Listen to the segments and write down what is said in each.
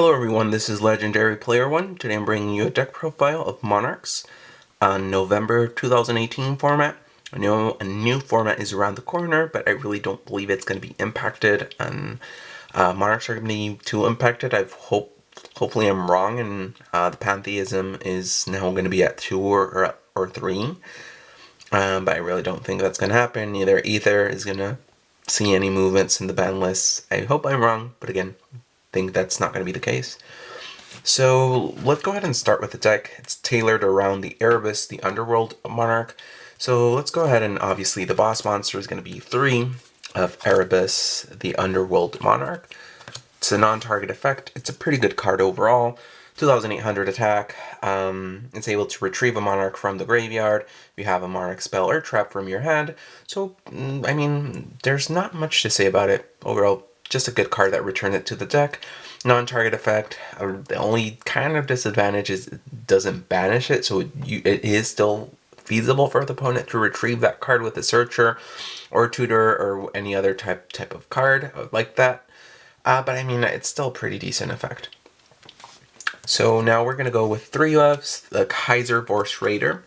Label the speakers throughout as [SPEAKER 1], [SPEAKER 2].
[SPEAKER 1] Hello everyone, this is Legendary Player One. Today I'm bringing you a deck profile of Monarchs on November 2018 format. I know a new format is around the corner, but I really don't believe it's going to be impacted, and Monarchs are going to be too impacted. Hopefully I'm wrong, and the Pantheism is now going to be at 2 or 3, but I really don't think that's going to happen. Neither Ether is going to see any movements in the ban lists. I hope I'm wrong, but again, think that's not going to be the case. So let's go ahead and start with the deck. It's tailored around the Erebus, the Underworld Monarch. So let's go ahead, and obviously the boss monster is going to be 3 of Erebus, the Underworld Monarch. It's a non-target effect. It's a pretty good card overall. 2,800 attack. It's able to retrieve a Monarch from the graveyard. You have a Monarch spell or trap from your hand. So, I mean, there's not much to say about it. Overall, just a good card that returns it to the deck. Non-target effect. The only kind of disadvantage is it doesn't banish it, so it is still feasible for the opponent to retrieve that card with a Searcher or Tutor or any other type of card like that. But I mean, it's still a pretty decent effect. So now we're going to go with 3 ofs, the Kaiser Vorst Raider.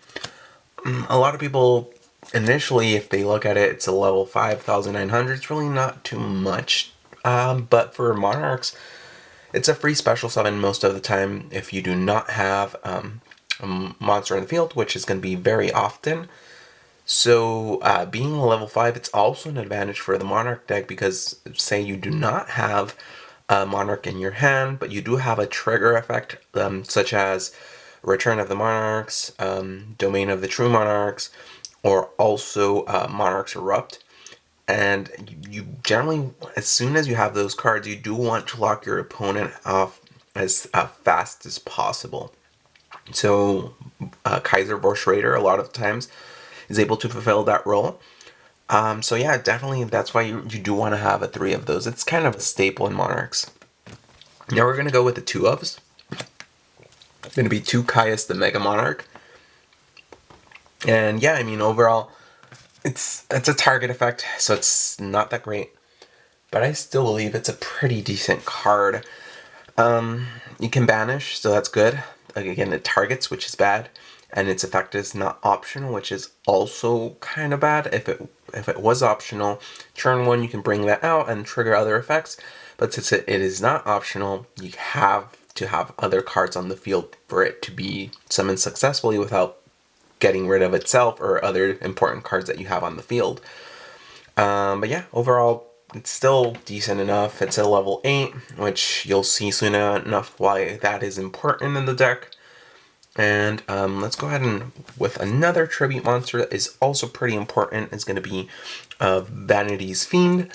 [SPEAKER 1] A lot of people, initially, if they look at it, it's a level 5,900. It's really not too much. But for Monarchs, it's a free special summon most of the time if you do not have a monster in the field, which is going to be very often. So being a level 5, it's also an advantage for the Monarch deck because say you do not have a Monarch in your hand, but you do have a trigger effect such as Return of the Monarchs, Domain of the True Monarchs, or also Monarchs Erupt. And you generally, as soon as you have those cards, you do want to lock your opponent off as fast as possible. So Kaiser Vorst Raider a lot of times is able to fulfill that role. So yeah, definitely that's why you do want to have a 3 of those. It's kind of a staple in Monarchs. Now we're going to go with the 2 ofs. It's going to be 2 Caius the Mega Monarch. And yeah, I mean, overall, it's a target effect, so it's not that great. But I still believe it's a pretty decent card. You can banish, so that's good. Again, it targets, which is bad. And its effect is not optional, which is also kind of bad. If it was optional, turn 1 you can bring that out and trigger other effects. But since it is not optional, you have to have other cards on the field for it to be summoned successfully without getting rid of itself or other important cards that you have on the field. But yeah, overall, it's still decent enough. It's a level 8, which you'll see soon enough why that is important in the deck. And let's go ahead and with another tribute monster that is also pretty important. Is going to be Vanity's Fiend.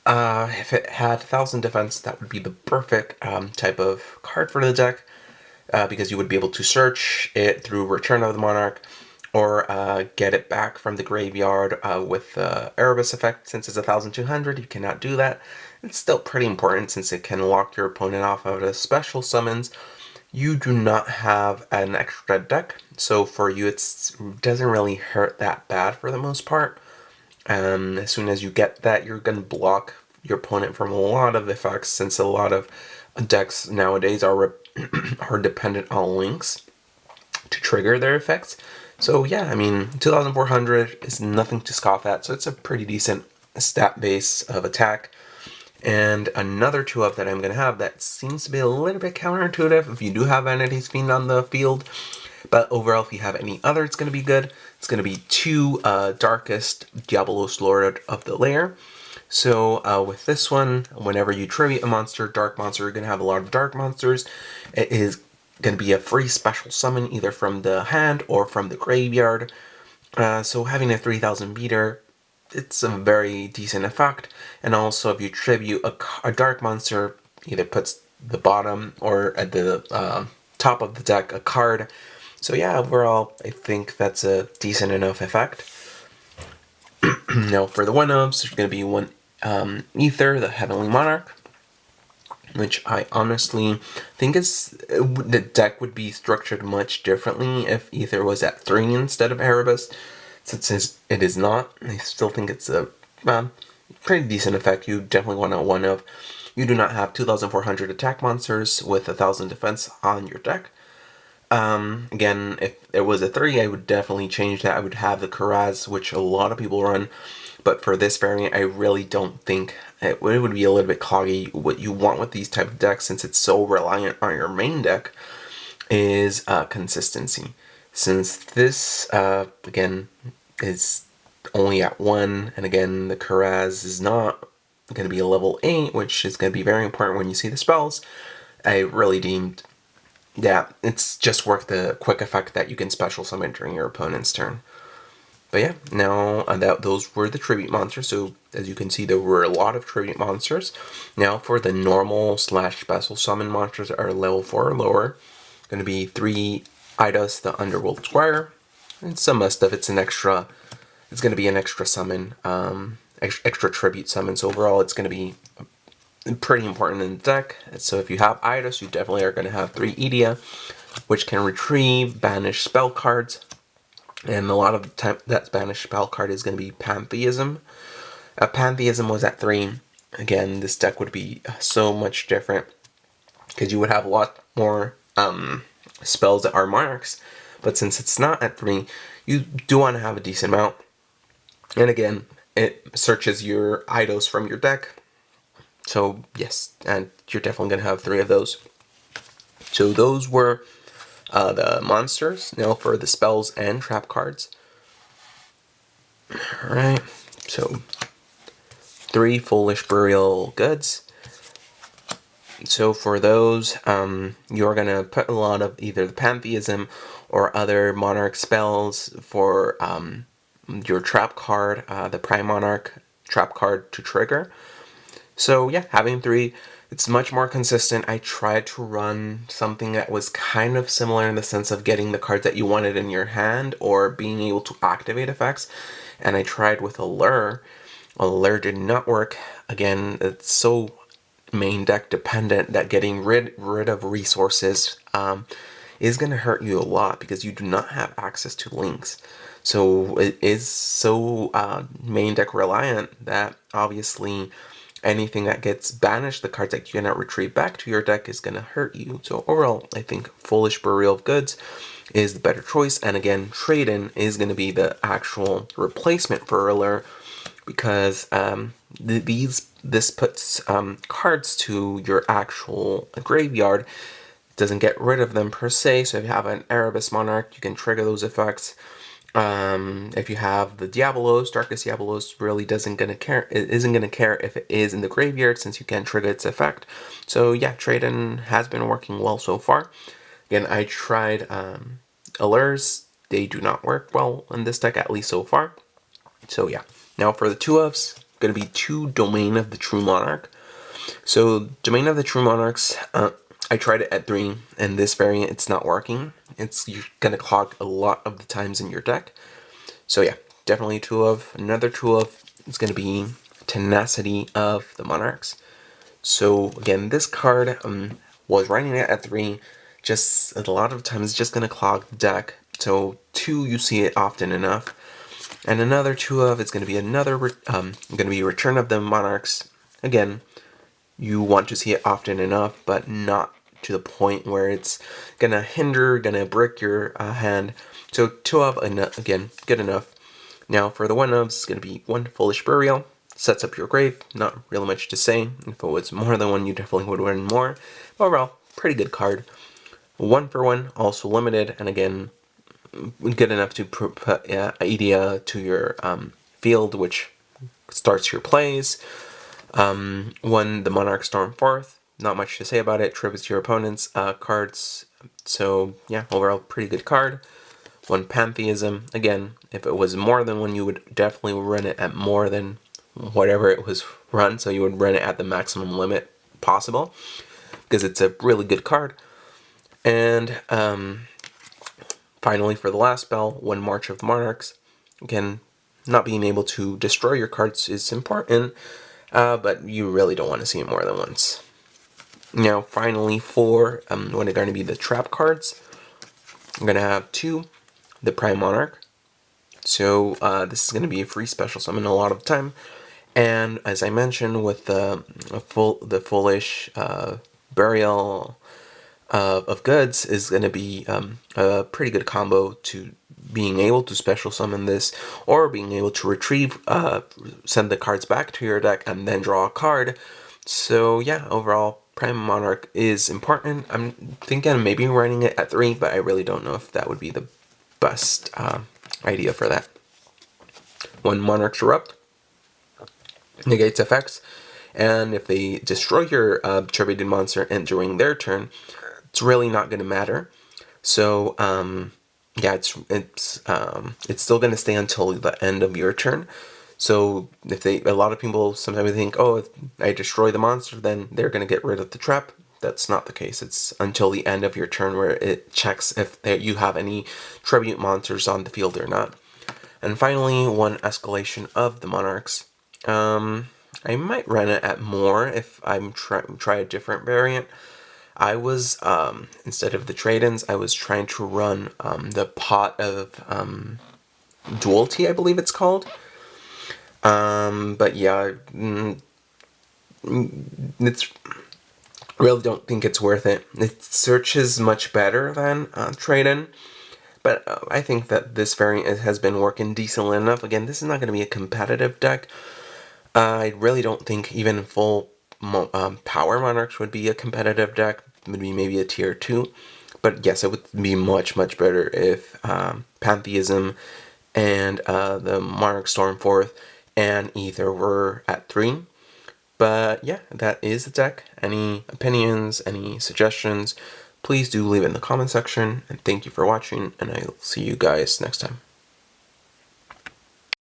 [SPEAKER 1] If it had 1,000 defense, that would be the perfect type of card for the deck. Because you would be able to search it through Return of the Monarch, or get it back from the graveyard with the Erebus effect. Since it's 1,200, you cannot do that. It's still pretty important since it can lock your opponent off of the special summons. You do not have an extra deck, so for you it doesn't really hurt that bad for the most part. As soon as you get that, you're going to block your opponent from a lot of effects, since a lot of decks nowadays are dependent on links to trigger their effects. So yeah, I mean, 2,400 is nothing to scoff at, so it's a pretty decent stat base of attack. And another 2 of that I'm going to have that seems to be a little bit counterintuitive if you do have Vanity's Fiend on the field. But overall, if you have any other, it's going to be good. It's going to be 2 Darkest Diabolos Lord of the Lair. So with this one, whenever you tribute a monster, dark monster, you're going to have a lot of dark monsters. It is going to be a free special summon either from the hand or from the graveyard. So having a 3,000 beater, it's a very decent effect. And also if you tribute a dark monster, either puts the bottom or at the top of the deck a card. So yeah, overall, I think that's a decent enough effect. Now for the 1 ofs, there's going to be 1 Ether, the Heavenly Monarch, which I honestly think the deck would be structured much differently if Ether was at 3 instead of Erebus. Since it is not, I still think it's a pretty decent effect. You definitely want a 1 of. you do not have 2,400 attack monsters with 1,000 defense on your deck. Again, if it was a 3, I would definitely change that. I would have the Karaz, which a lot of people run, but for this variant, I really don't think it would be a little bit cloggy. What you want with these type of decks, since it's so reliant on your main deck, is consistency. Since this, again, is only at 1, and again, the Karaz is not going to be a level 8, which is going to be very important when you see the spells, I really deemed that it's just worth the quick effect that you can special summon during your opponent's turn. But yeah, now those were the tribute monsters. So as you can see, there were a lot of tribute monsters. Now for the normal / special summon monsters that are level 4 or lower, going to be 3 Idas, the Underworld Squire, and some stuff. It's an extra. It's going to be an extra summon, extra tribute summon. So overall, it's going to be pretty important in the deck. So if you have Idas, you definitely are going to have 3 Edea, which can retrieve banished spell cards. And a lot of the time, that banished spell card is going to be Pantheism. Pantheism was at 3. Again, this deck would be so much different because you would have a lot more spells that are monarchs. But since it's not at 3, you do want to have a decent amount. And again, it searches your Idos from your deck. So yes, and you're definitely going to have 3 of those. So those were the monsters. Now for the spells and trap cards. Alright, so 3 Foolish Burial Goods. So for those, you're going to put a lot of either the Pantheism or other Monarch spells for your trap card, the Prime Monarch trap card to trigger. So yeah, having 3, it's much more consistent. I tried to run something that was kind of similar in the sense of getting the cards that you wanted in your hand or being able to activate effects. And I tried with Allure. Allure did not work. Again, it's so main deck dependent that getting rid of resources is going to hurt you a lot because you do not have access to links. So it is so main deck reliant that obviously anything that gets banished, the cards that you cannot retrieve back to your deck, is going to hurt you. So overall, I think Foolish Burial of Goods is the better choice. And again, Trade-In is going to be the actual replacement for Allure because this puts cards to your actual graveyard. It doesn't get rid of them per se. So if you have an Erebus Monarch, you can trigger those effects. If you have the Diabolos, Darkest Diabolos really isn't gonna care if it is in the graveyard since you can't trigger its effect. So yeah, Trade-In has been working well so far. Again, I tried Allures. They do not work well in this deck, at least so far. So yeah. Now for the 2-ofs, gonna be 2 Domain of the True Monarch. So Domain of the True Monarchs, I tried it at 3, and this variant, it's not working. You're gonna clog a lot of the times in your deck. So yeah, definitely 2-of. Another 2-of is gonna be Tenacity of the Monarchs. So again, this card was running it at 3. Just a lot of times, just gonna clog the deck. So 2, you see it often enough. And another 2-of, it's gonna be Return of the Monarchs. Again, you want to see it often enough, but not to the point where it's gonna gonna break your hand. So 2-of, again, good enough. Now for the 1-ofs, it's gonna be 1 Foolish Burial. Sets up your grave, not really much to say. If it was more than 1, you definitely would win more. Overall, pretty good card. 1 for 1, also limited, and again, good enough to put Edea to your field, which starts your plays. 1, the Monarch Stormforth. Not much to say about it. Tributes your opponent's cards. So yeah, overall pretty good card. 1 Pantheism. Again, if it was more than 1, you would definitely run it at more than whatever it was run. So you would run it at the maximum limit possible because it's a really good card. And finally, for the last spell, 1 March of Monarchs. Again, not being able to destroy your cards is important, but you really don't want to see it more than once. Now, finally, for what are going to be the trap cards, I'm going to have 2, the Prime Monarch. So this is going to be a free special summon a lot of the time. And as I mentioned, with the foolish burial of goods is going to be a pretty good combo to being able to special summon this, or being able to retrieve, send the cards back to your deck and then draw a card. So yeah, overall, Prime Monarch is important. I'm thinking maybe running it at 3, but I really don't know if that would be the best idea for that. When Monarchs erupt, negates effects, and if they destroy your attributed monster and during their turn, it's really not going to matter. So yeah, it's still going to stay until the end of your turn. So if a lot of people sometimes think, oh, if I destroy the monster, then they're going to get rid of the trap. That's not the case. It's until the end of your turn where it checks if you have any tribute monsters on the field or not. And finally, one escalation of the monarchs. I might run it at more if I'm try a different variant. I was, instead of the trade-ins, I was trying to run the pot of duality, I believe it's called. But yeah, it's really don't think it's worth it. It searches much better than trade-in. But I think that this variant has been working decently enough. Again, this is not going to be a competitive deck. I really don't think even full Power Monarchs would be a competitive deck. It would be maybe a tier 2. But yes, it would be much, much better if Pantheism and the Monarch Stormforth and Ether were at 3. But yeah, that is the deck. Any opinions, any suggestions, please do leave it in the comment section. And thank you for watching, and I'll see you guys next time.